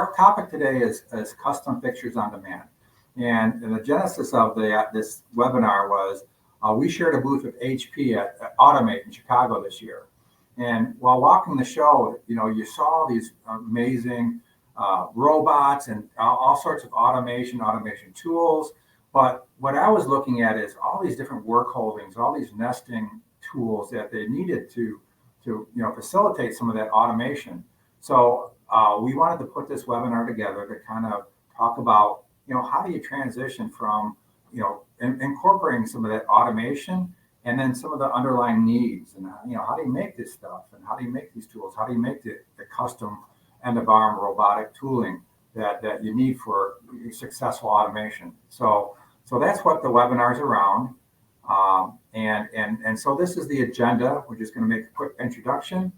our topic today is custom fixtures on demand. And the genesis of this webinar was we shared a booth with HP at Automate in Chicago this year. And while walking the show, you saw these amazing robots and all sorts of automation tools. But what I was looking at is all these different work holdings, all these nesting tools that they needed to facilitate some of that automation. So we wanted to put this webinar together to kind of talk about, how do you transition from, incorporating some of that automation and then some of the underlying needs, and how do you make this stuff, and how do you make these tools, how do you make the custom end-of-arm robotic tooling that you need for successful automation. So that's what the webinar is around. And so this is the agenda. We're just going to make a quick introduction.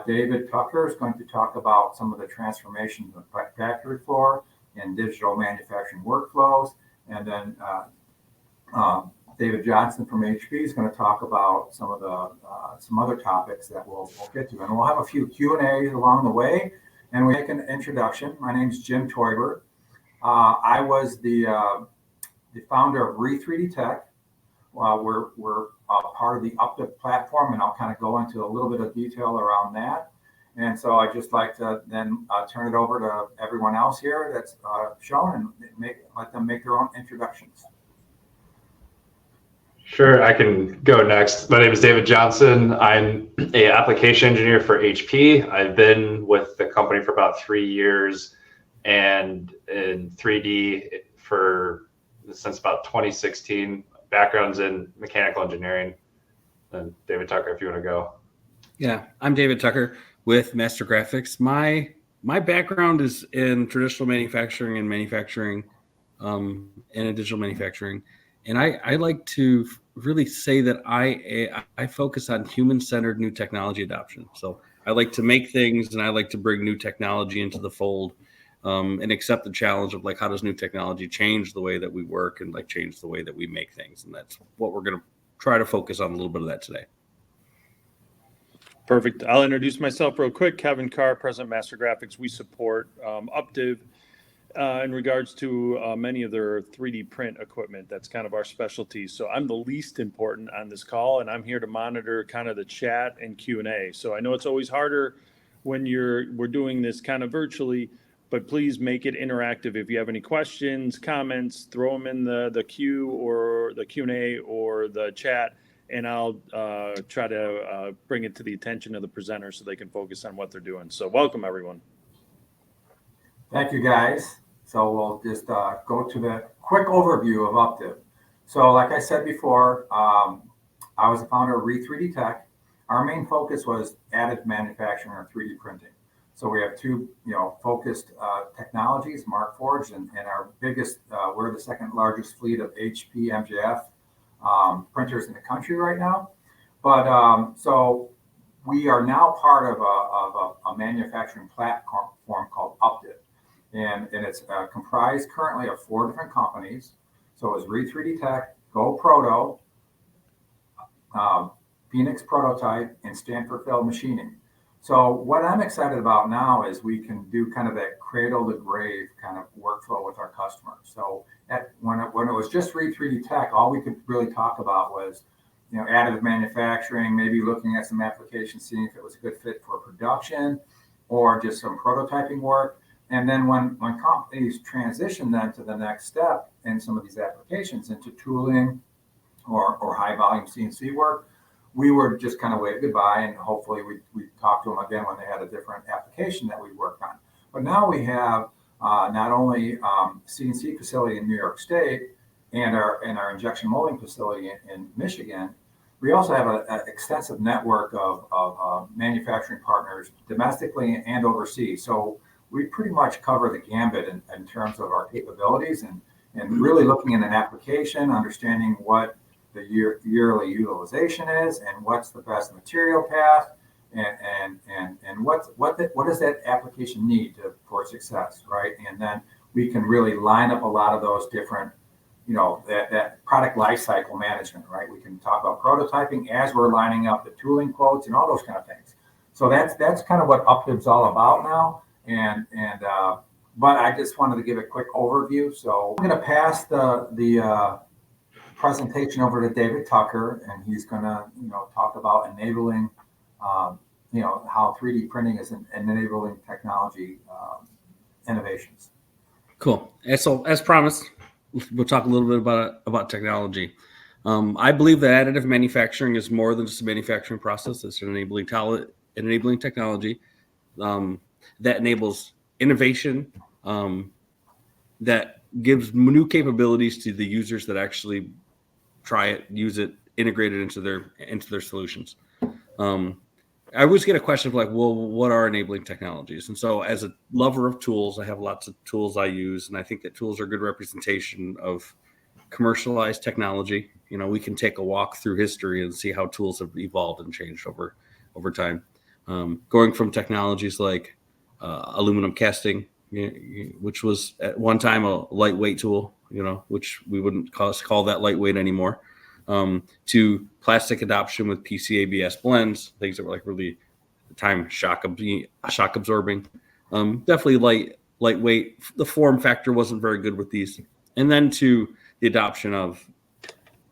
David Tucker is going to talk about some of the transformation of the factory floor and digital manufacturing workflows. And then David Johnson from HP is going to talk about some of the some other topics that we'll get to. And we'll have a few Q&As along the way. And we make an introduction. My name is Jim Toiber. I was the founder of Re3D Tech. We're part of the UPTIVE platform, and I'll kind of go into a little bit of detail around that. And so I'd just like to then turn it over to everyone else here that's shown and let them make their own introductions. Sure, I can go next. My name is David Johnson. I'm an application engineer for HP. I've been with the company for about 3 years and in 3D since about 2016. Backgrounds in mechanical engineering. And David Tucker, if you want to go. Yeah, I'm David Tucker with MasterGraphics. My background is in traditional manufacturing and in digital manufacturing. And I like to really say that I focus on human-centered new technology adoption. So I like to make things, and I like to bring new technology into the fold, and accept the challenge of how does new technology change the way that we work and change the way that we make things. And that's what we're going to try to focus on a little bit of that today. Perfect. I'll introduce myself real quick. Kevin Carr, President MasterGraphics. We support UPTIVE in regards to many of their 3D print equipment. That's kind of our specialty. So I'm the least important on this call, and I'm here to monitor kind of the chat and Q&A. So I know it's always harder when we're doing this kind of virtually, but please make it interactive. If you have any questions, comments, throw them in the queue or the Q&A or the chat, and I'll try to bring it to the attention of the presenter so they can focus on what they're doing. So welcome, everyone. Thank you, guys. So we'll just go to the quick overview of UPTIVE. So like I said before, I was the founder of Re3D Tech. Our main focus was additive manufacturing or 3D printing. So we have two, focused technologies, Markforged, and our biggest, we're the second largest fleet of HP MJF printers in the country right now. But so we are now part of a manufacturing platform called UPTIVE. And it's comprised currently of 4 different companies. So it's Re3D Tech, GoProto, Phoenix Prototype, and Stanford Feld Machining. So what I'm excited about now is we can do kind of that cradle to grave kind of workflow with our customers. So when it was just Re3D Tech, all we could really talk about was, additive manufacturing, maybe looking at some applications, seeing if it was a good fit for production or just some prototyping work. And then when companies transition then to the next step in some of these applications into tooling or high volume CNC work, we were just kind of wave goodbye, and hopefully we talk to them again when they had a different application that we work on. But now we have not only CNC facility in New York State and our injection molding facility in Michigan, we also have an extensive network of manufacturing partners domestically and overseas. So we pretty much cover the gambit in terms of our capabilities and really looking at an application, understanding what the yearly utilization is and what's the best material path and what does that application need for success, right? And then we can really line up a lot of those different, that product lifecycle management, right? We can talk about prototyping as we're lining up the tooling quotes and all those kind of things. So that's kind of what UPTIVE's all about now. And but I just wanted to give a quick overview. So I'm going to pass the presentation over to David Tucker, and he's going to talk about enabling how 3D printing is an enabling technology innovations. Cool. And so, as promised, we'll talk a little bit about technology. I believe that additive manufacturing is more than just a manufacturing process. It's an enabling technology that enables innovation, that gives new capabilities to the users that actually try it, use it, integrate it into their solutions. I always get a question of like, well, what are enabling technologies? And so as a lover of tools, I have lots of tools I use, and I think that tools are a good representation of commercialized technology. We can take a walk through history and see how tools have evolved and changed over time. Going from technologies like aluminum casting, which was at one time a lightweight tool, which we wouldn't call that lightweight anymore, to plastic adoption with PCABS blends, things that were like really at the time shock absorbing. Definitely lightweight. The form factor wasn't very good with these, and then to the adoption of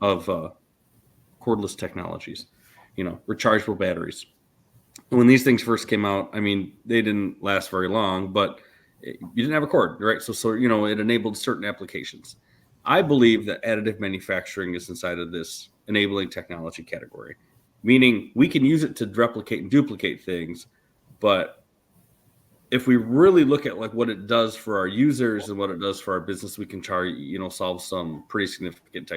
cordless technologies, rechargeable batteries. And when these things first came out, I mean, they didn't last very long, but you didn't have a cord, right? So it enabled certain applications. I believe that additive manufacturing is inside of this enabling technology category, meaning we can use it to replicate and duplicate things, but if we really look at like what it does for our users and what it does for our business, we can solve some pretty significant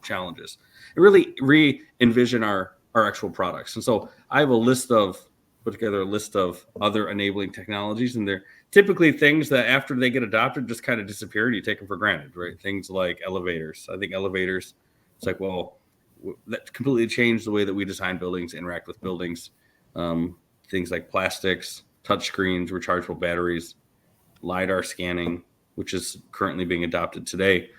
challenges. And really re-envision our actual products. And so I have put together a list of other enabling technologies, and they're typically things that after they get adopted just kind of disappear and you take them for granted, right? Things like elevators. I think elevators, it's like, well, that completely changed the way that we design buildings, interact with buildings. Things like plastics, touchscreens, rechargeable batteries, LiDAR scanning, which is currently being adopted today,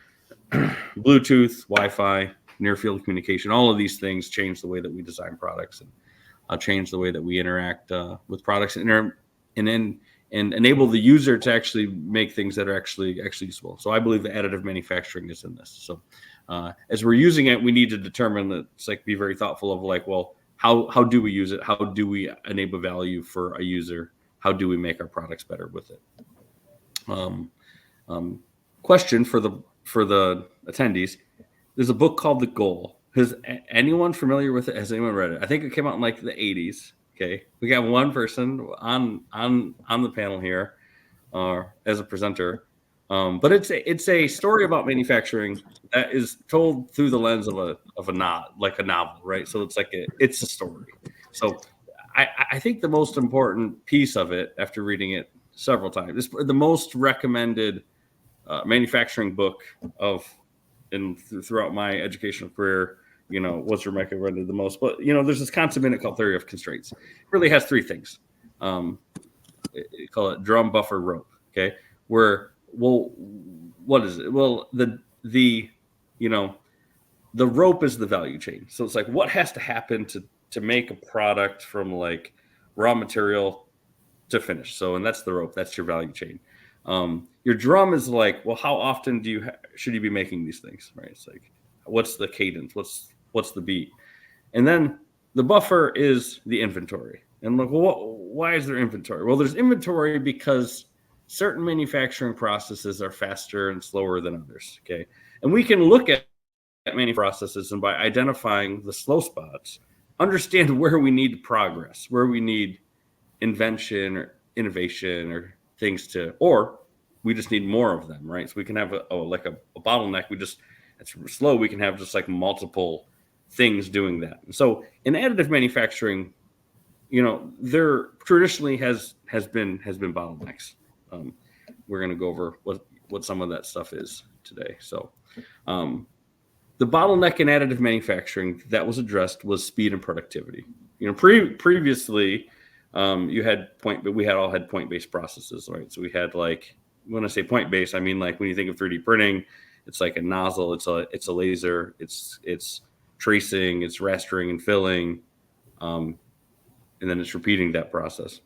Bluetooth, Wi-Fi, near-field communication. All of these things change the way that we design products and change the way that we interact with products and enable the user to actually make things that are actually useful. So I believe that additive manufacturing is in this. So as we're using it, we need to determine that it's like be very thoughtful of like, well, how do we use it? How do we enable value for a user? How do we make our products better with it? Question for the attendees. There's a book called The Goal. Is anyone familiar with it? Has anyone read it? I think it came out in like the 80s. Okay. We got one person on the panel here as a presenter. But it's a story about manufacturing that is told through the lens of a novel, right? So it's a story. So I think the most important piece of it, after reading it several times, is the most recommended manufacturing book throughout my educational career. Was recommended the most. But there's this concept in it called theory of constraints. It really has three things. Call it drum, buffer, rope. Okay, what is it? Well, the rope is the value chain. So it's like what has to happen to make a product from like raw material to finish. So, and that's the rope. That's your value chain. Your drum is like, well, how often should you be making these things, right? It's like, what's the cadence? What's the beat? And then the buffer is the inventory. And look, well, why is there inventory? Well, there's inventory because certain manufacturing processes are faster and slower than others. Okay. And we can look at manufacturing processes and by identifying the slow spots, understand where we need progress, where we need invention or innovation or or we just need more of them, right? So we can have a bottleneck. It's slow. We can have just like multiple things doing that. And so in additive manufacturing, there traditionally has been bottlenecks. We're going to go over what some of that stuff is today. So the bottleneck in additive manufacturing that was addressed was speed and productivity. Previously we all had point-based processes, right? So we had when I say point-based, I mean like when you think of 3D printing, it's like a nozzle, it's a laser, it's tracing, it's rastering and filling, and then it's repeating that process.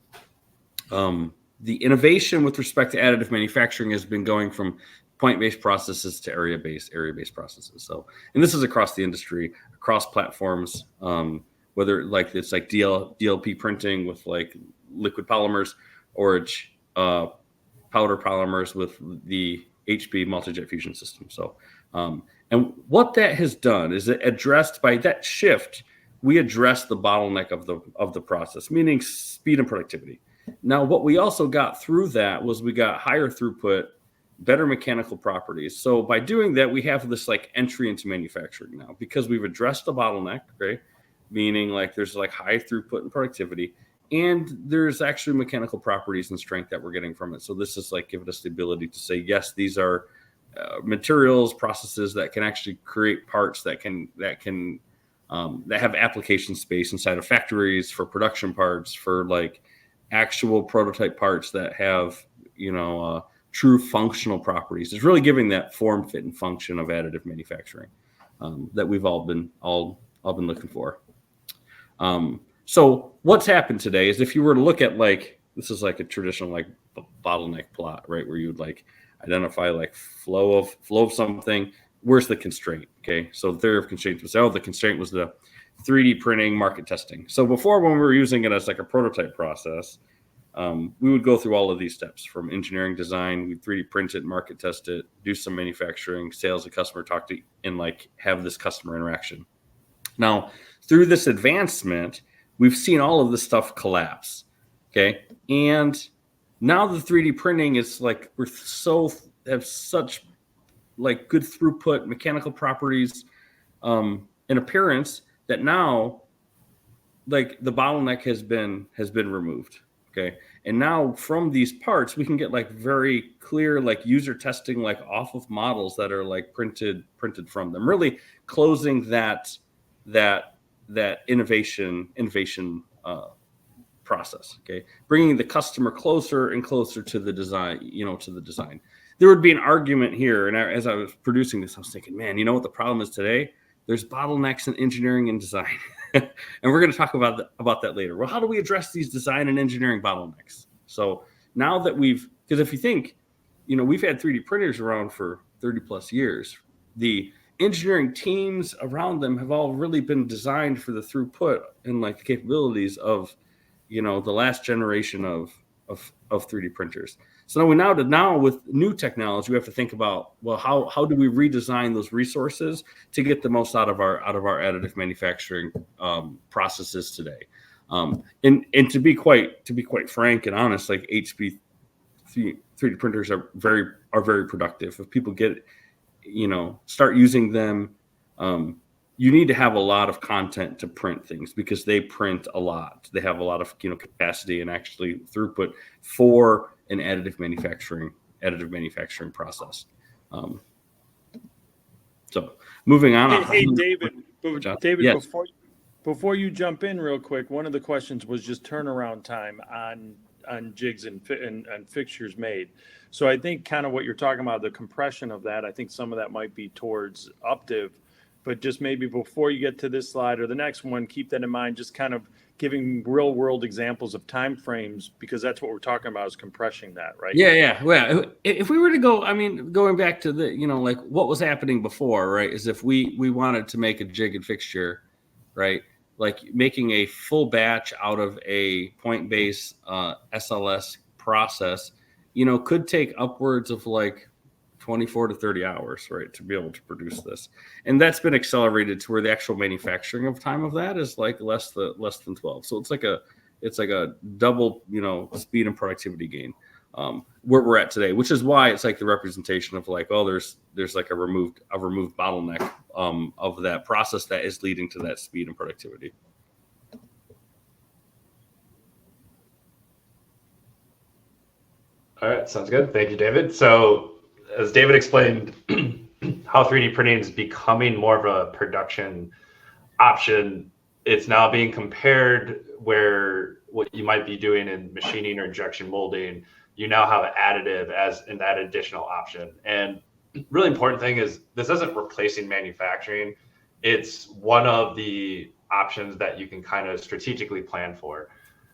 the innovation with respect to additive manufacturing has been going from point-based processes to area-based processes. So, and this is across the industry, across platforms, whether like it's like DLP printing with like liquid polymers, or powder polymers with the HP multi-jet fusion system. So, and what that has done is it addressed, by that shift, we addressed the bottleneck of the process, meaning speed and productivity. Now, what we also got through that was we got higher throughput, better mechanical properties. So by doing that, we have this like entry into manufacturing now, because we've addressed the bottleneck, right? Meaning like there's like high throughput and productivity, and there's actually mechanical properties and strength that we're getting from it. So this is like giving us the ability to say, yes, these are materials, processes that can actually create parts that have application space inside of factories for production parts, for like actual prototype parts that have, true functional properties. It's really giving that form, fit, and function of additive manufacturing that we've all been looking for. So what's happened today is, if you were to look at like, this is like a traditional like bottleneck plot, right? Where you'd like identify like flow of something. Where's the constraint? Okay. So the theory of constraints was, the constraint was the 3D printing market testing. So before, when we were using it as like a prototype process, we would go through all of these steps from engineering, design, we'd 3D print it, market test it, do some manufacturing, sales, a customer, talk to, and like have this customer interaction. Now, through this advancement, we've seen all of this stuff collapse. Okay. And now the 3D printing is like, have such like good throughput, mechanical properties, and appearance, that now like the bottleneck has been removed. Okay. And now from these parts, we can get like very clear, like user testing, like off of models that are like printed from them, really closing that innovation process. Okay. Bringing the customer closer and closer to the design, There would be an argument here. And as I was producing this, I was thinking, man, you know what the problem is today? There's bottlenecks in engineering and design. And we're going to talk about that later. Well, how do we address these design and engineering bottlenecks? So now that because if you think, we've had 3D printers around for 30 plus years, the engineering teams around them have all really been designed for the throughput and like the capabilities of, the last generation of 3D printers. So now with new technology, we have to think about, well, how do we redesign those resources to get the most out of our additive manufacturing processes today? And to be quite frank and honest, like HP 3D printers are very productive. If people start using them, you need to have a lot of content to print things, because they print a lot. They have a lot of capacity and actually throughput for an additive manufacturing process. So moving on. Hey, David. David, yes. before you jump in real quick, one of the questions was just turnaround time on jigs and fixtures made. So I think kind of what you're talking about, the compression of that, I think some of that might be towards UPTIVE. But just maybe before you get to this slide or the next one, keep that in mind, just kind of giving real world examples of time frames, because that's what we're talking about, is compressing that, right? Yeah. Well, if we were to go, going back to the, like what was happening before, right, is if we wanted to make a jig and fixture, right, like making a full batch out of a point-based SLS process, could take upwards of like 24 to 30 hours, right, to be able to produce this. And that's been accelerated to where the actual manufacturing of time of that is like less than 12. So it's like a double, speed and productivity gain where we're at today, which is why it's like the representation of like, oh, there's like a removed bottleneck of that process that is leading to that speed and productivity. All right, sounds good. Thank you, David. So as David explained, how 3D printing is becoming more of a production option, it's now being compared where what you might be doing in machining or injection molding, you now have additive as that additional option. And really important thing is this isn't replacing manufacturing. It's one of the options that you can kind of strategically plan for.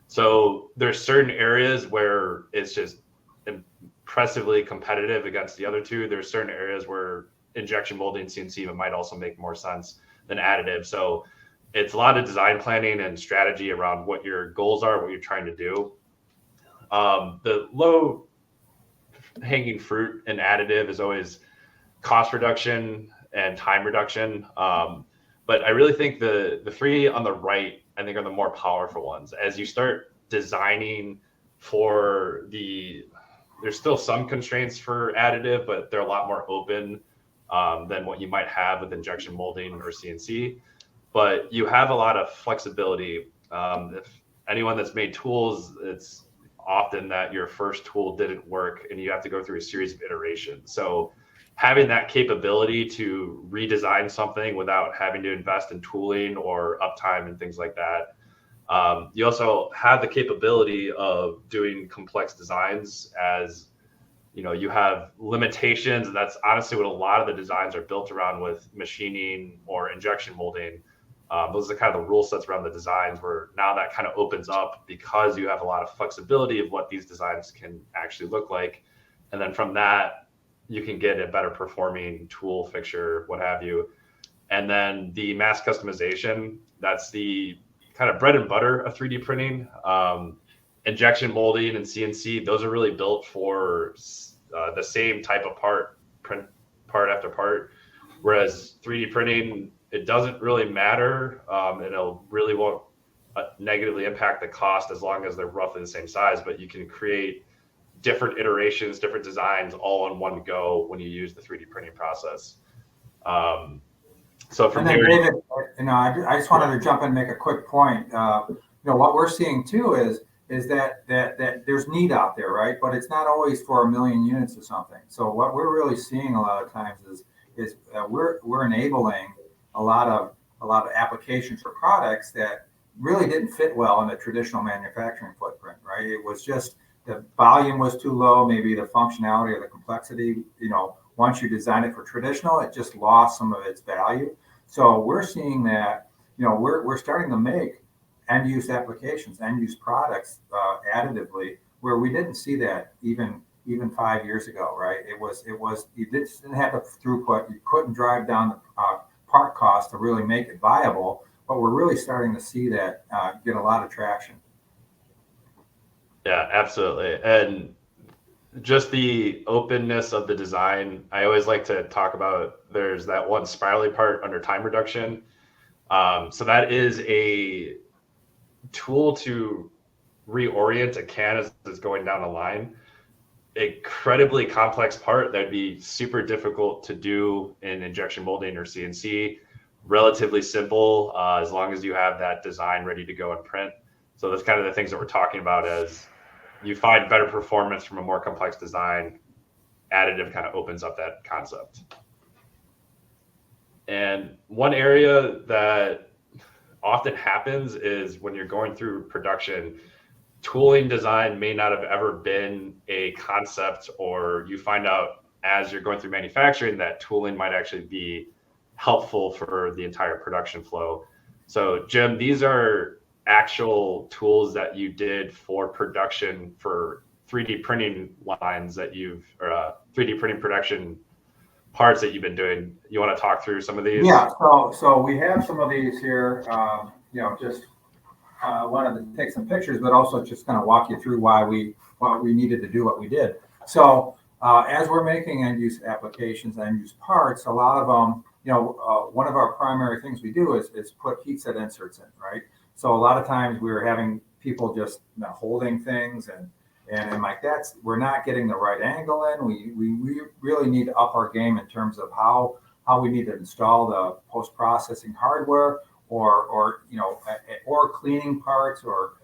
So there's certain areas where it's just impressively competitive against the other two. There's certain areas where injection molding CNC might also make more sense than additive. So it's a lot of design planning and strategy around what your goals are, what you're trying to do. The low hanging fruit in additive is always cost reduction and time reduction. But I really think the three on the right, I think, are the more powerful ones. As you start designing for there's still some constraints for additive, but they're a lot more open than what you might have with injection molding or CNC. But you have a lot of flexibility. If anyone that's made tools, it's often that your first tool didn't work and you have to go through a series of iterations. So having that capability to redesign something without having to invest in tooling or uptime and things like that. You also have the capability of doing complex designs as you have limitations. And that's honestly what a lot of the designs are built around with machining or injection molding. Those are kind of the rule sets around the designs, where now that kind of opens up because you have a lot of flexibility of what these designs can actually look like. And then from that, you can get a better performing tool, fixture, what have you. And then the mass customization, that's the kind of bread and butter of 3D printing. Injection molding and CNC, those are really built for the same type of print part after part. Whereas 3D printing, it doesn't really matter. It'll really won't negatively impact the cost as long as they're roughly the same size, but you can create different iterations, different designs all in one go when you use the 3D printing process. So from and then here, David, I just wanted to jump in and make a quick point. What we're seeing too is that there's need out there, right? But it's not always for 1 million units or something. So what we're really seeing a lot of times is we're enabling a lot of applications for products that really didn't fit well in the traditional manufacturing footprint, right? It was just the volume was too low, maybe the functionality or the complexity. Once you design it for traditional, it just lost some of its value. So we're seeing that, we're starting to make end use applications, end use products additively, where we didn't see that even 5 years ago, right? It was you didn't have the throughput, you couldn't drive down the part cost to really make it viable, but we're really starting to see that get a lot of traction. Yeah, absolutely. And just the openness of the design, I always like to talk about, there's that one spirally part under time reduction. So that is a tool to reorient a can as it's going down a line. Incredibly complex part that'd be super difficult to do in injection molding or CNC. Relatively simple as long as you have that design ready to go and print. So that's kind of the things that we're talking about as you find better performance from a more complex design. Additive kind of opens up that concept. And one area that often happens is when you're going through production, tooling design may not have ever been a concept, or you find out as you're going through manufacturing that tooling might actually be helpful for the entire production flow. So Jim, these are actual tools that you did for production for 3D printing lines that or 3D printing production parts that you've been doing. You want to talk through some of these? Yeah, so we have some of these here, just wanted to take some pictures, but also just kind of walk you through why we needed to do what we did. So as we're making end use applications, end use parts, a lot of them, one of our primary things we do is put heat set inserts in, right? So a lot of times we were having people just holding things and like that, we're not getting the right angle in. We really need to up our game in terms of how we need to install the post-processing hardware or cleaning parts or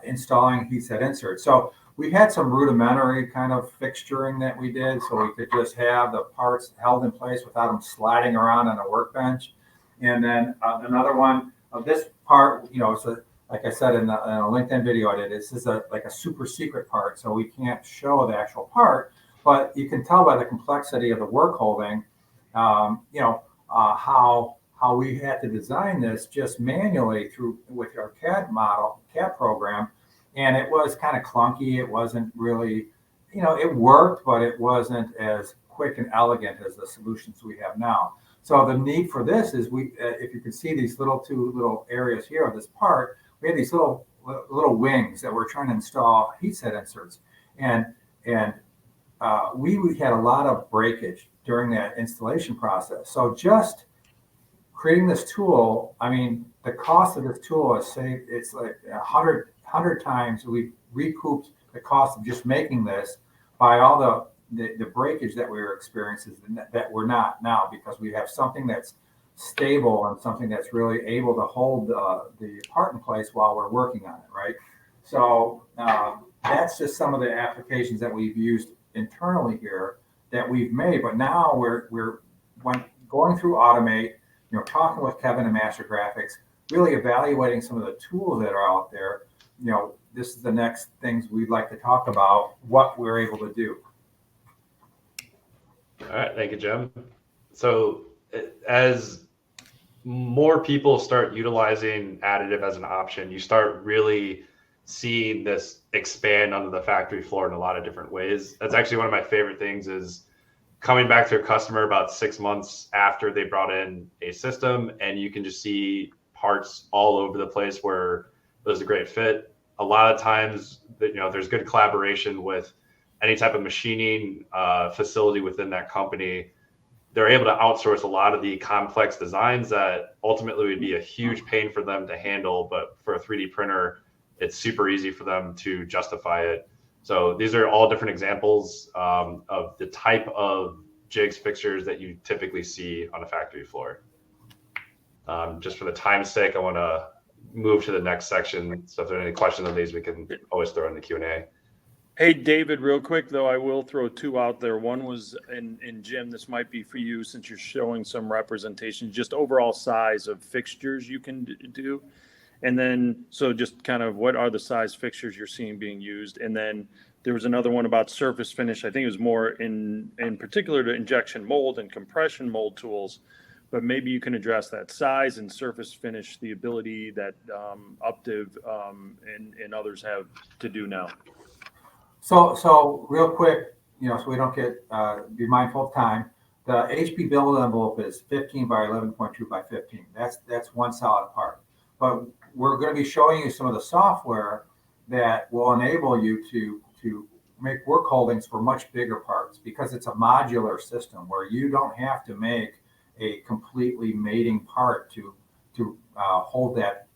installing heat set inserts. So we had some rudimentary kind of fixturing that we did, so we could just have the parts held in place without them sliding around on a workbench. And then another one of this part, so like I said in a LinkedIn video I did, this is like a super secret part, so we can't show the actual part, but you can tell by the complexity of the work holding, how we had to design this just manually with our CAD program, and it was kind of clunky. It wasn't really, it worked, but it wasn't as quick and elegant as the solutions we have now. So the need for this is if you can see these two little areas here of this part, we had these little wings that we're trying to install heat set inserts, and we had a lot of breakage during that installation process. So just creating this tool, I mean, the cost of this tool is it's like 100 times we recouped the cost of just making this by all the breakage that we were experiencing that we're not now, because we have something that's stable and something that's really able to hold the part in place while we're working on it, right? So that's just some of the applications that we've used internally here that we've made. But now we're going through Automate, talking with Kevin and MasterGraphics, really evaluating some of the tools that are out there. This is the next things we'd like to talk about, what we're able to do. All right, thank you, Jim. So as more people start utilizing additive as an option, you start really seeing this expand onto the factory floor in a lot of different ways. That's actually one of my favorite things, is coming back to a customer about 6 months after they brought in a system, and you can just see parts all over the place where it was a great fit. A lot of times, there's good collaboration with any type of machining facility within that company. They're able to outsource a lot of the complex designs that ultimately would be a huge pain for them to handle, but for a 3D printer, it's super easy for them to justify it. So these are all different examples of the type of jigs, fixtures that you typically see on a factory floor. Just for the time's sake, I want to move to the next section. So if there are any questions on these, we can always throw in the Q&A. Hey, David, real quick, though, I will throw two out there. One was, in Jim, this might be for you since you're showing some representation, just overall size of fixtures you can do. And then, so just kind of what are the size fixtures you're seeing being used? And then there was another one about surface finish. I think it was more in particular to injection mold and compression mold tools, but maybe you can address that size and surface finish, the ability that UPTIVE and others have to do now. So real quick, so we don't be mindful of time. The HP build envelope is 15 by 11.2 by 15. That's one solid part. But we're going to be showing you some of the software that will enable you to make work holdings for much bigger parts, because it's a modular system where you don't have to make a completely mating part to hold that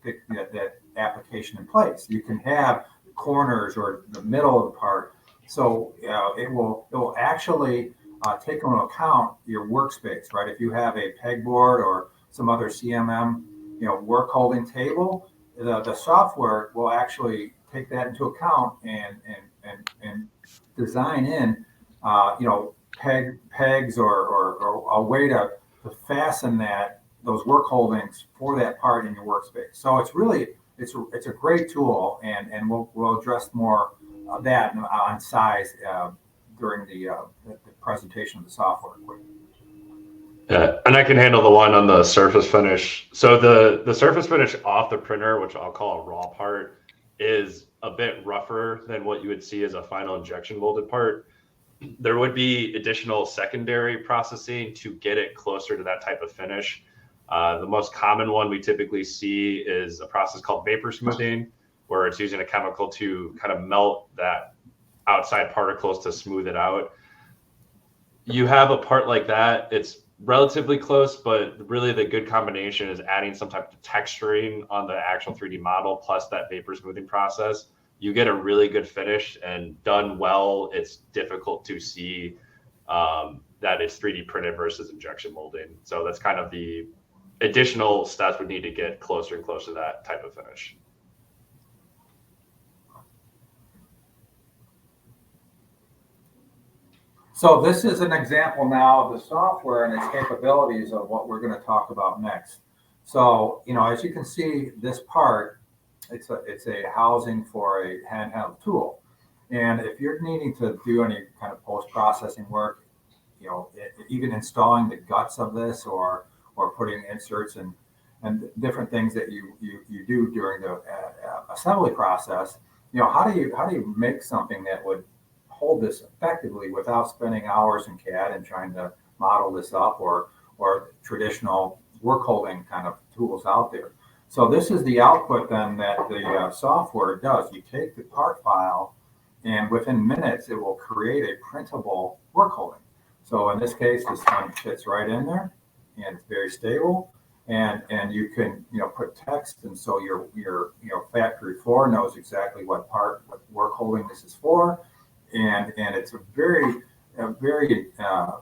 application in place. You can have corners or the middle of the part. So it will actually take into account your workspace, right? If you have a pegboard or some other CMM, work holding table, the software will actually take that into account and design in, pegs or a way to fasten those work holdings for that part in your workspace. So it's really it's a great tool, and we'll address more of that on size during the presentation of the software. Yeah, and I can handle the one on the surface finish. So the surface finish off the printer, which I'll call a raw part, is a bit rougher than what you would see as a final injection molded part. There would be additional secondary processing to get it closer to that type of finish. The most common one we typically see is a process called vapor smoothing, where it's using a chemical to kind of melt that outside particles to smooth it out. You have a part like that, it's relatively close, but really the good combination is adding some type of texturing on the actual 3D model plus that vapor smoothing process. You get a really good finish, and done well, it's difficult to see that it's 3D printed versus injection molding. So that's kind of the additional steps we need to get closer and closer to that type of finish. So this is an example now of the software and its capabilities of what we're going to talk about next. So, as you can see, this part, it's a housing for a handheld tool. And if you're needing to do any kind of post-processing work, even installing the guts of this or putting inserts and different things that you do during the assembly process, how do you make something that would hold this effectively without spending hours in CAD and trying to model this up, or traditional work holding kind of tools out there. So this is the output then that the software does. You take the part file, and within minutes it will create a printable work holding. So in this case, this one fits right in there, and it's very stable. And you can put text, and so your factory floor knows exactly what work holding this is for, and it's a very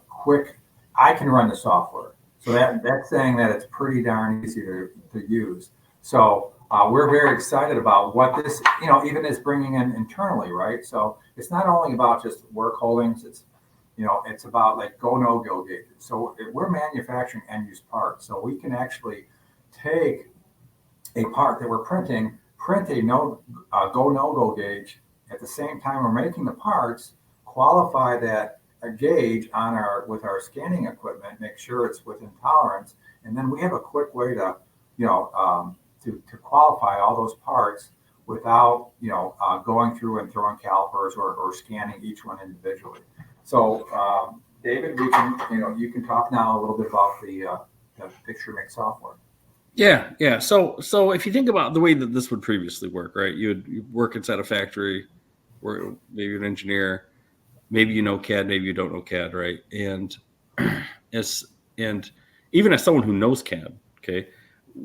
quick. I can run the software, so that's saying that it's pretty darn easy to use. So we're very excited about what this even is bringing in internally, right? So it's not only about just work holdings. It's about like go no go gauges. So we're manufacturing end use parts, so we can actually take a part that we're printing, print a go no go gauge at the same time we're making the parts, qualify that gauge with our scanning equipment, make sure it's within tolerance, and then we have a quick way to to qualify all those parts without going through and throwing calipers or scanning each one individually. So, David, we can, you can talk now a little bit about the Fixture Make software. Yeah. So if you think about the way that this would previously work, right? You'd work inside a factory, where maybe you're an engineer, maybe you know CAD, maybe you don't know CAD, right? And even as someone who knows CAD, okay,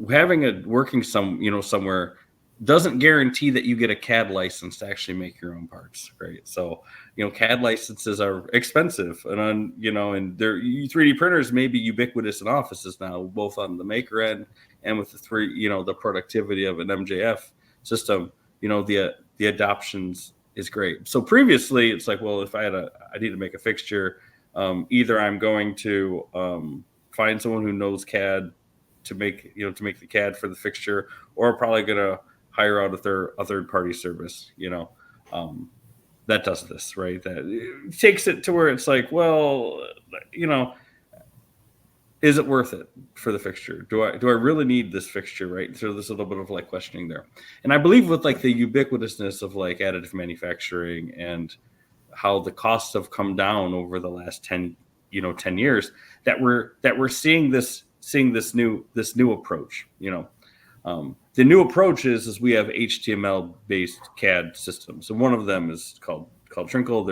having working somewhere doesn't guarantee that you get a CAD license to actually make your own parts, right? So, CAD licenses are expensive, and and their 3D printers may be ubiquitous in offices now, both on the maker end and with the productivity of an MJF system. The adoptions is great. So previously, it's like, well, if I need to make a fixture, either I'm going to find someone who knows CAD to make the CAD for the fixture, or probably going to hire out a third party service, that does this, right? That takes it to where it's like, well, is it worth it for the fixture? Do I really need this fixture, right? So there's a little bit of like questioning there. And I believe with like the ubiquitousness of like additive manufacturing and how the costs have come down over the last 10 years, that we're seeing this new approach. The new approach is we have HTML based CAD systems, and one of them is called Trinkle.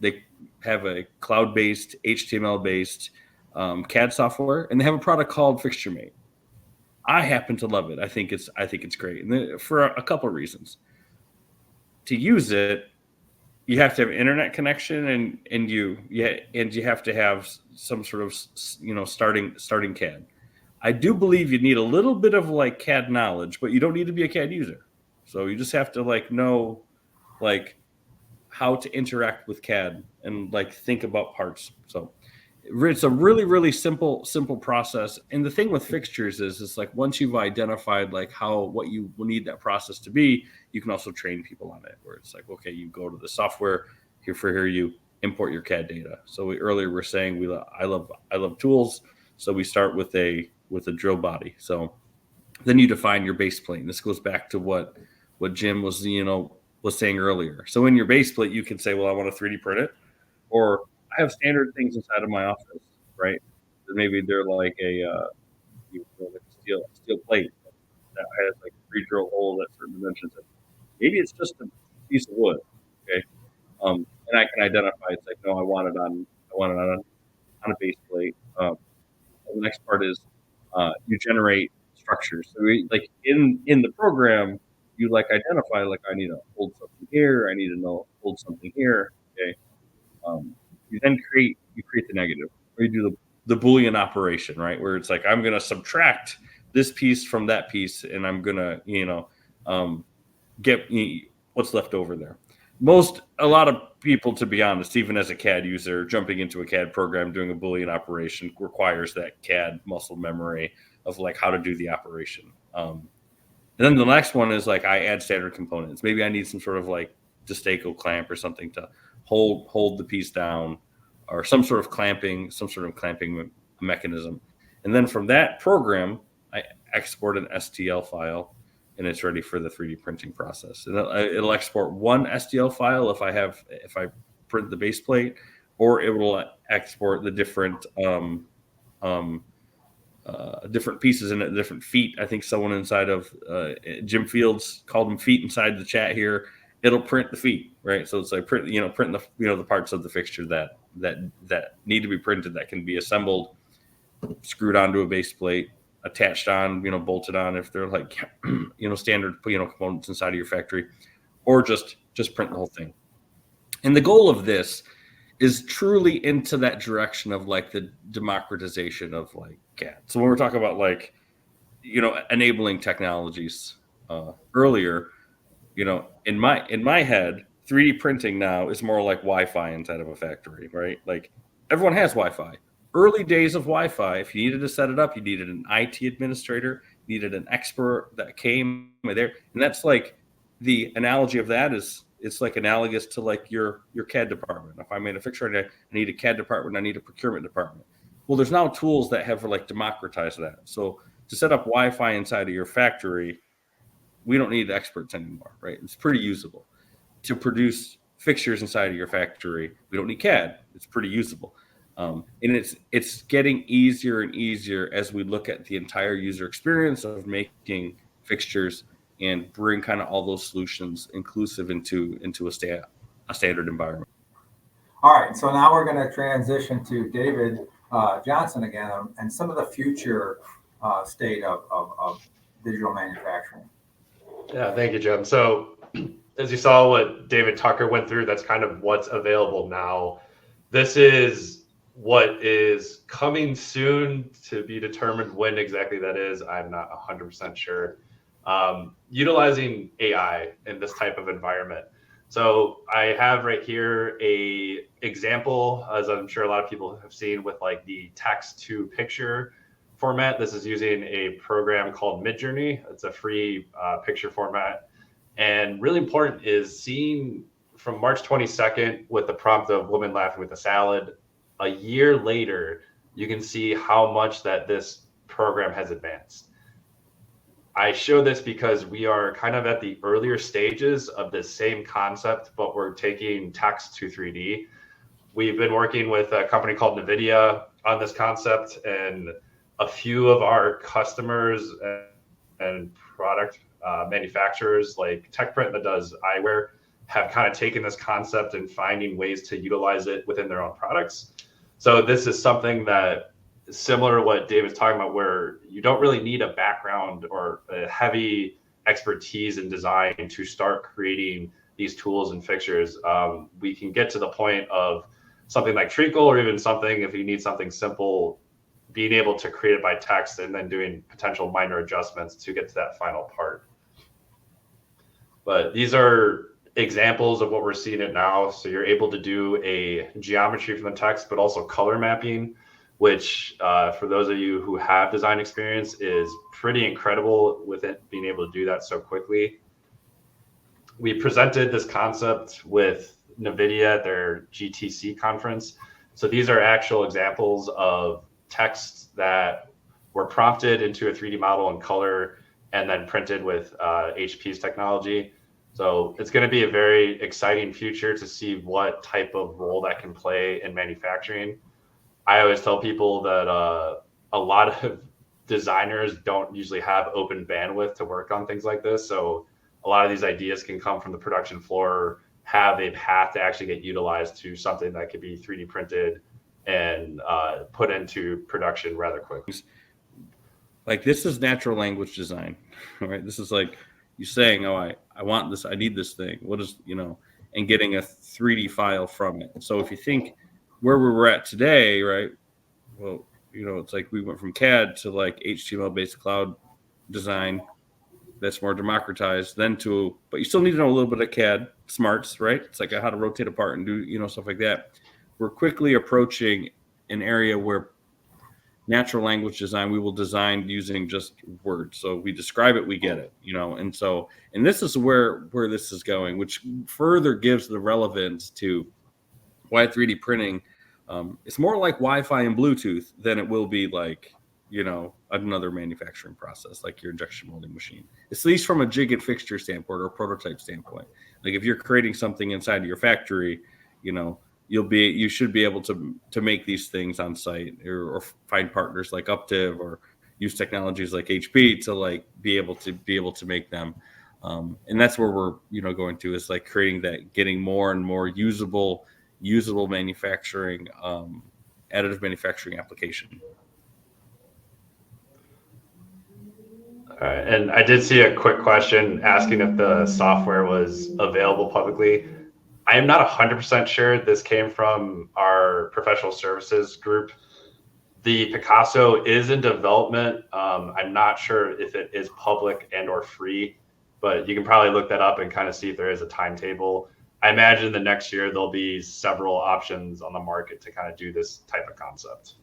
They have a cloud based HTML based CAD software, and they have a product called Fixture Mate. I happen to love it. I think it's great, and for a couple of reasons. To use it, you have to have internet connection, and you have to have some sort of starting CAD. I do believe you need a little bit of like CAD knowledge, but you don't need to be a CAD user. So you just have to know how to interact with CAD and think about parts. So it's a really, really simple process. And the thing with fixtures is it's like once you've identified what you will need that process to be, you can also train people on it, where it's like, okay, you go to the software here you import your CAD data. So earlier we're saying I love tools. So we start with a drill body. So then you define your base plate. This goes back to what Jim was saying earlier. So in your base plate, you can say, well, I want to 3D print it, or I have standard things inside of my office, right? Maybe they're like a steel plate that has a pre-drill hole at certain dimensions. Maybe it's just a piece of wood, okay? And I can identify. It's like, no, I want it on a base plate. The next part is you generate structures. So in the program, you identify I need to hold something here. I need to hold something here. Okay. You then create the negative, or you do the Boolean operation, right? Where it's like I'm going to subtract this piece from that piece, and I'm going to get what's left over there. A lot of people, to be honest, even as a CAD user, jumping into a CAD program, doing a Boolean operation requires that CAD muscle memory of how to do the operation. And then the next one is I add standard components. Maybe I need some sort of Destaco clamp or something to hold the piece down, or some sort of clamping mechanism. And then from that program, I export an STL file, and it's ready for the 3D printing process. And it'll export one STL file if I print the base plate, or it will export the different different pieces in it, different feet. I think someone inside of Jim Fields called them feet inside the chat here. It'll print the feet, right? So it's like print the the parts of the fixture that need to be printed, that can be assembled, screwed onto a base plate, attached on, bolted on if they're like standard components inside of your factory, or just print the whole thing. And the goal of this is truly into that direction of like the democratization of like CAD. So when we're talking about like, enabling technologies earlier, in my head, 3D printing now is more like Wi-Fi inside of a factory, right? Like everyone has Wi-Fi. Early days of Wi-Fi, if you needed to set it up, you needed an IT administrator, needed an expert that came there. And that's like the analogy of that is, it's like analogous to like your CAD department. If I made a fixture, I need a CAD department, I need a procurement department. Well, there's now tools that have like democratized that. So to set up Wi-Fi inside of your factory, we don't need experts anymore, right? It's pretty usable. To produce fixtures inside of your factory, we don't need CAD. It's pretty usable. And it's getting easier and easier as we look at the entire user experience of making fixtures and bring kind of all those solutions inclusive into a standard environment. All right, so now we're going to transition to David Johnson again, and some of the future state of digital manufacturing. Yeah, thank you, Jim. So as you saw what David Tucker went through, that's kind of what's available now. This is what is coming soon, to be determined when exactly that is. I'm not 100% sure. Utilizing AI in this type of environment. So I have right here a example, as I'm sure a lot of people have seen, with like the text to picture format. This is using a program called Midjourney. It's a free picture format. And really important is seeing from March 22nd with the prompt of woman laughing with a salad, a year later, you can see how much that this program has advanced. I show this because we are kind of at the earlier stages of the same concept, but we're taking text to 3D. We've been working with a company called NVIDIA on this concept, and a few of our customers and product manufacturers like TechPrint that does eyewear have kind of taken this concept and finding ways to utilize it within their own products. So this is something that is similar to what David's talking about, where you don't really need a background or a heavy expertise in design to start creating these tools and fixtures. We can get to the point of something like treacle, or even something, if you need something simple, being able to create it by text and then doing potential minor adjustments to get to that final part. But these are examples of what we're seeing it now. So you're able to do a geometry from the text, but also color mapping, which for those of you who have design experience is pretty incredible with it being able to do that so quickly. We presented this concept with NVIDIA at their GTC conference. So these are actual examples of texts that were prompted into a 3D model in color and then printed with HP's technology. So it's going to be a very exciting future to see what type of role that can play in manufacturing. I always tell people that a lot of designers don't usually have open bandwidth to work on things like this. So a lot of these ideas can come from the production floor, have a path to actually get utilized to something that could be 3D printed and put into production rather quickly. Like this is natural language design, right? This is like you saying, oh, I want this, I need this thing. What is, and getting a 3D file from it. So if you think where we're at today, right? Well, it's like we went from CAD to like HTML-based cloud design that's more democratized, then but you still need to know a little bit of CAD smarts, right? It's like how to rotate a part and do, stuff like that. We're quickly approaching an area where natural language design, we will design using just words. So we describe it, we get it, and this is where this is going, which further gives the relevance to why 3D printing, it's more like Wi-Fi and Bluetooth than it will be like another manufacturing process like your injection molding machine, at least from a jig and fixture standpoint or a prototype standpoint. Like if you're creating something inside of your factory, you should be able to make these things on site, or find partners like UPTIVE, or use technologies like HP to like be able to make them. And that's where we're going to, is like creating that, getting more and more usable manufacturing, additive manufacturing application. All right. And I did see a quick question asking if the software was available publicly. I am not 100% sure. This came from our professional services group. The Picasso is in development. I'm not sure if it is public and or free, but you can probably look that up and kind of see if there is a timetable. I imagine the next year there'll be several options on the market to kind of do this type of concept.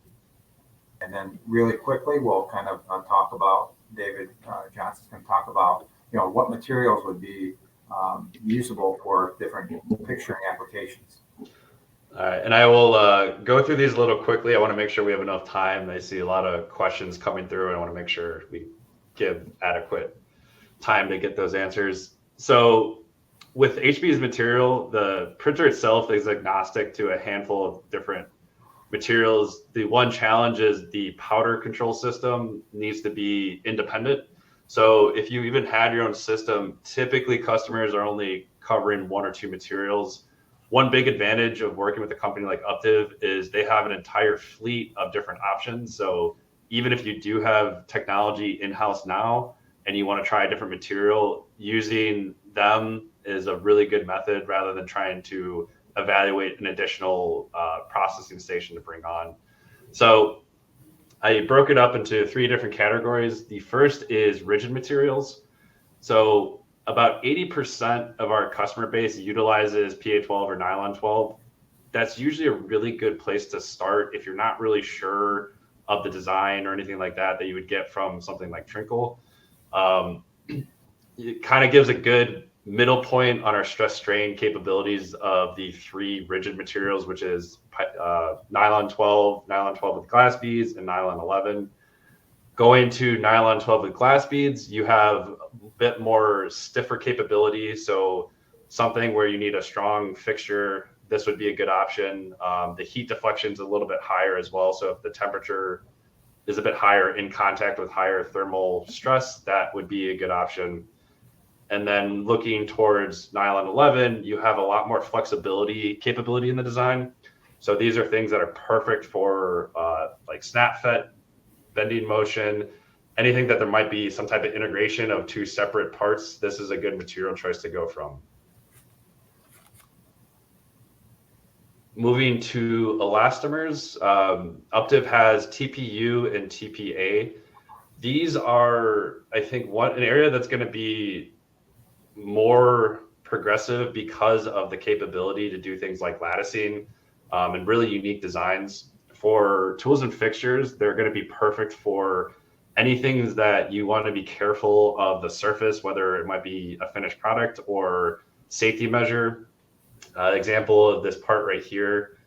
And then really quickly, we'll kind of talk about, David Johnson's going to talk about, what materials would be usable for different picturing applications. All right, and I will go through these a little quickly. I want to make sure we have enough time. I see a lot of questions coming through, and I want to make sure we give adequate time to get those answers. So with HP's material, the printer itself is agnostic to a handful of different materials. The one challenge is the powder control system needs to be independent. So if you even had your own system, typically customers are only covering one or two materials. One big advantage of working with a company like UPTIVE is they have an entire fleet of different options. So even if you do have technology in-house now and you want to try a different material, using them is a really good method rather than trying to evaluate an additional processing station to bring on. So I broke it up into three different categories. The first is rigid materials. So about 80% of our customer base utilizes PA12 or nylon 12. That's usually a really good place to start if you're not really sure of the design or anything like that you would get from something like Trinkle. It kind of gives a good middle point on our stress strain capabilities of the three rigid materials, which is nylon 12 with glass beads, and nylon 11. Going to nylon 12 with glass beads, you have a bit more stiffer capability. So something where you need a strong fixture, this would be a good option. The heat deflection is a little bit higher as well. So if the temperature is a bit higher in contact with higher thermal stress, that would be a good option. And then looking towards nylon 11, you have a lot more flexibility capability in the design. So these are things that are perfect for like snap fit, bending motion, anything that there might be some type of integration of two separate parts. This is a good material choice to go from. Moving to elastomers, UPTIVE has TPU and TPA. These are, I think, an area that's going to be more progressive because of the capability to do things like latticing and really unique designs. For tools and fixtures, they're going to be perfect for anything that you want to be careful of the surface, whether it might be a finished product or safety measure. Example of this part right here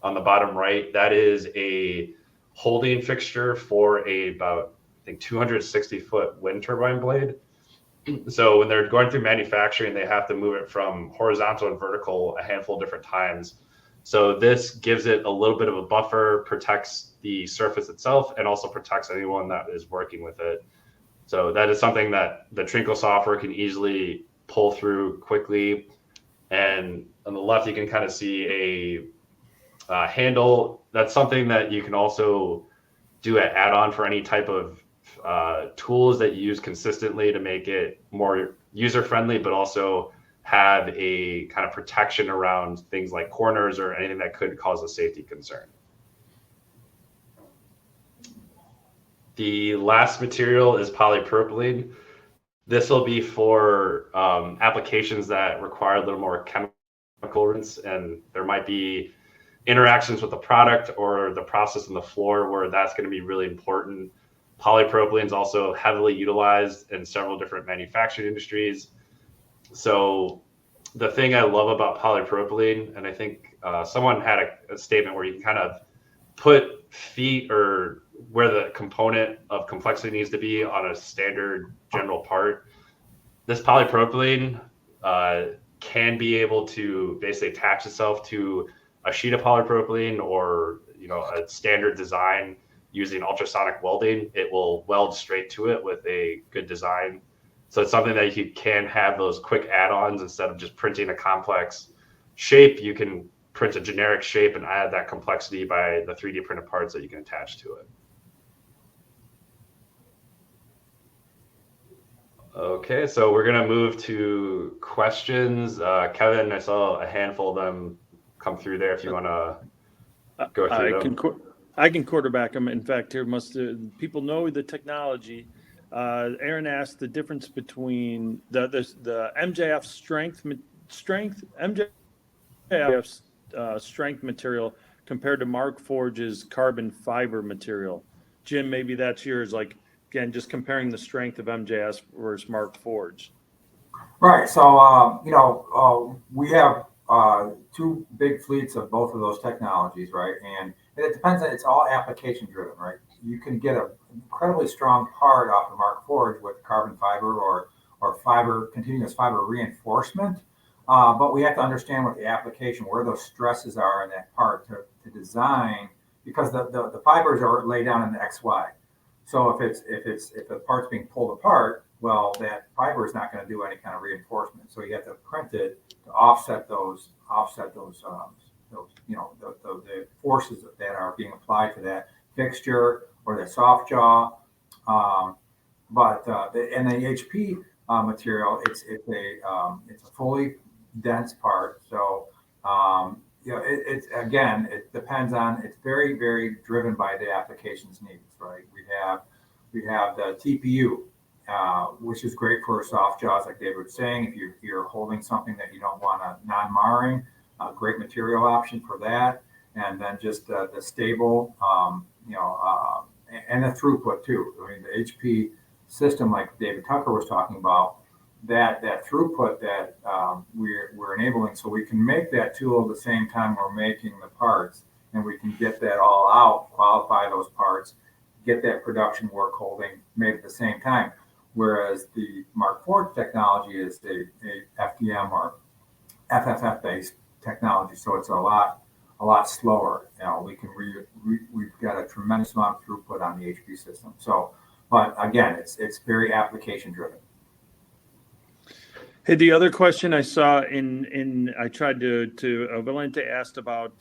on the bottom right, that is a holding fixture for about, I think, 260-foot wind turbine blade. So when they're going through manufacturing, they have to move it from horizontal and vertical a handful of different times. So this gives it a little bit of a buffer, protects the surface itself, and also protects anyone that is working with it. So that is something that the Trinkle software can easily pull through quickly. And on the left, you can kind of see a handle. That's something that you can also do an add-on for any type of tools that you use consistently to make it more user-friendly, but also have a kind of protection around things like corners or anything that could cause a safety concern. The last material is polypropylene. This will be for applications that require a little more chemical rinse, and there might be interactions with the product or the process on the floor where that's going to be really important. Polypropylene is also heavily utilized in several different manufacturing industries. So the thing I love about polypropylene, and I think someone had a statement where you can kind of put feet or where the component of complexity needs to be on a standard general part, this polypropylene can be able to basically attach itself to a sheet of polypropylene or a standard design using ultrasonic welding. It will weld straight to it with a good design. So it's something that you can have those quick add-ons instead of just printing a complex shape. You can print a generic shape and add that complexity by the 3D printed parts that you can attach to it. Okay, so we're gonna move to questions. Kevin, I saw a handful of them come through there. If you want to go through them. I can quarterback them. In fact, here people know the technology. Aaron asked the difference between the MJF strength strength material compared to Markforged's carbon fiber material. Jim, maybe that's yours. Like, again, just comparing the strength of MJS versus Markforged. Right. So, we have two big fleets of both of those technologies, right? And it depends on, it's all application driven, right? You can get an incredibly strong part off of Markforged with carbon fiber or continuous fiber reinforcement. But we have to understand what the application, where those stresses are in that part to design, because the fibers are laid down in the XY. So if the part's being pulled apart, well, that fiber is not going to do any kind of reinforcement. So you have to print it to offset those the forces that are being applied to that fixture or the soft jaw. And the HP material, it's a fully dense part. So it depends on, it's very, very driven by the application's needs, right? We have the TPU, which is great for soft jaws, like David was saying. If you're holding something that you don't want a non-marring, a great material option for that. And then just the stable, and the throughput too. I mean, the HP system, like David Tucker was talking about, that throughput that we're enabling, so we can make that tool at the same time we're making the parts, and we can get that all out, qualify those parts, get that production work holding made at the same time. Whereas the Markforged technology is a FDM or FFF based technology, so it's a lot slower. We've got a tremendous amount of throughput on the HP system. So, but again, it's very application driven. Hey, the other question I saw I tried to Valente asked about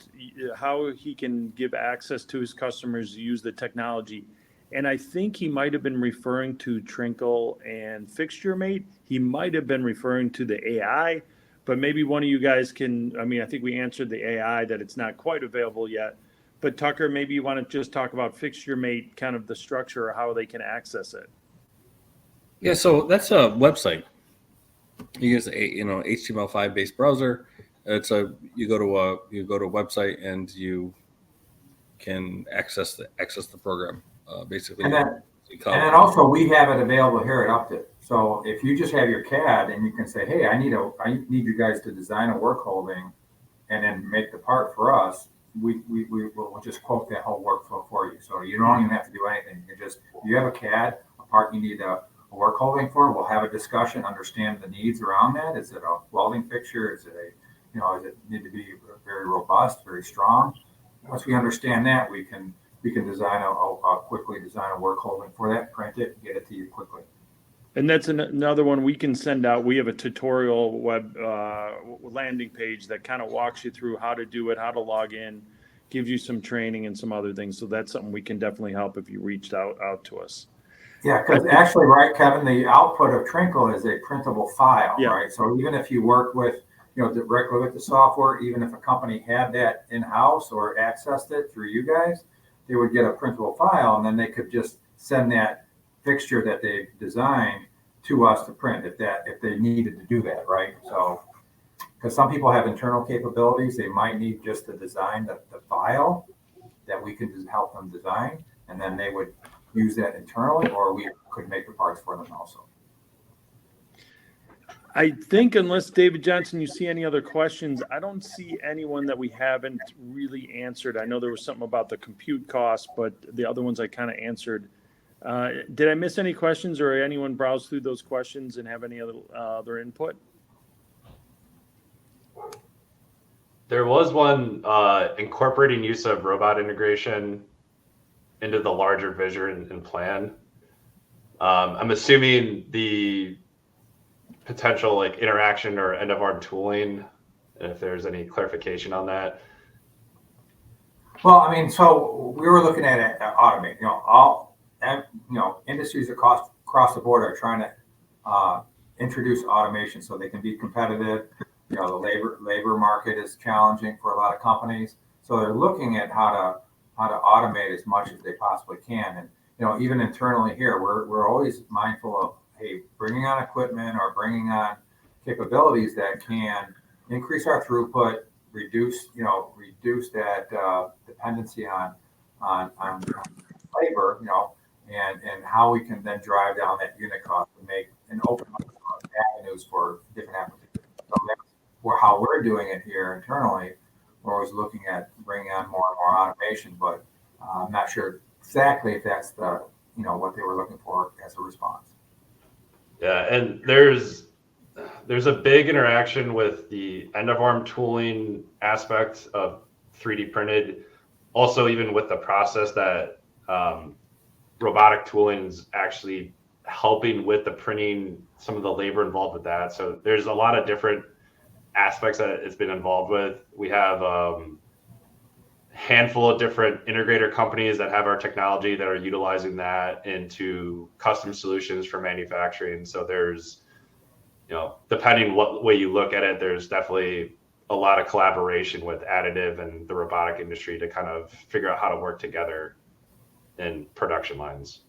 how he can give access to his customers to use the technology. And I think he might have been referring to Trinkle and FixtureMate. He might have been referring to the AI, but maybe one of you guys can, I think we answered the AI that it's not quite available yet. But Tucker, maybe you want to just talk about FixtureMate, kind of the structure or how they can access it. Yeah, so that's a website. You use a HTML5 based browser. You go to a website and you can access the program basically. And then also we have it available here at UPTIVE. So if you just have your CAD and you can say, hey, I need you guys to design a work holding and then make the part for us, we'll just quote that whole workflow for you. So you don't even have to do anything. You have a CAD, a part you need a work holding for, we'll have a discussion, understand the needs around that. Is it a welding fixture? Is it does it need to be very robust, very strong? Once we understand that, we can quickly design a work holding for that, print it, get it to you quickly. And that's another one we can send out. We have a tutorial web landing page that kind of walks you through how to do it, how to log in, gives you some training and some other things. So that's something we can definitely help if you reached out to us. Yeah, because actually, right, Kevin, the output of Trinkle is a printable file, yeah. Right? So even if you work with, directly with the software, even if a company had that in-house or accessed it through you guys, they would get a printable file, and then they could just send that fixture that they designed to us to print if they needed to do that, right? So, because some people have internal capabilities, they might need just to design the file that we can just help them design, and then they would use that internally, or we could make the parts for them also. I think unless David Johnson, you see any other questions, I don't see anyone that we haven't really answered. I know there was something about the compute cost, but the other ones I kind of answered. Did I miss any questions, or anyone browse through those questions and have any other input? There was one incorporating use of robot integration into the larger vision and plan. I'm assuming the potential like interaction or end of arm tooling, and if there's any clarification on that. Well, I mean, so we were looking at it, automate. Industries across the board are trying to introduce automation so they can be competitive. The labor market is challenging for a lot of companies, so they're looking at how to automate as much as they possibly can. And even internally here, we're always mindful of, hey, bringing on equipment or bringing on capabilities that can increase our throughput, reduce that dependency on labor, and how we can then drive down that unit cost and open up avenues for different applications. So that's how we're doing it here internally. We're always looking at bringing on more and more automation, but I'm not sure exactly if that's what they were looking for as a response. Yeah, and there's a big interaction with the end of arm tooling aspect of 3D printed. Also, even with the process that robotic tooling is actually helping with the printing, some of the labor involved with that. So there's a lot of different aspects that it's been involved with. We have handful of different integrator companies that have our technology that are utilizing that into custom solutions for manufacturing. So there's, depending what way you look at it, there's definitely a lot of collaboration with additive and the robotic industry to kind of figure out how to work together in production lines.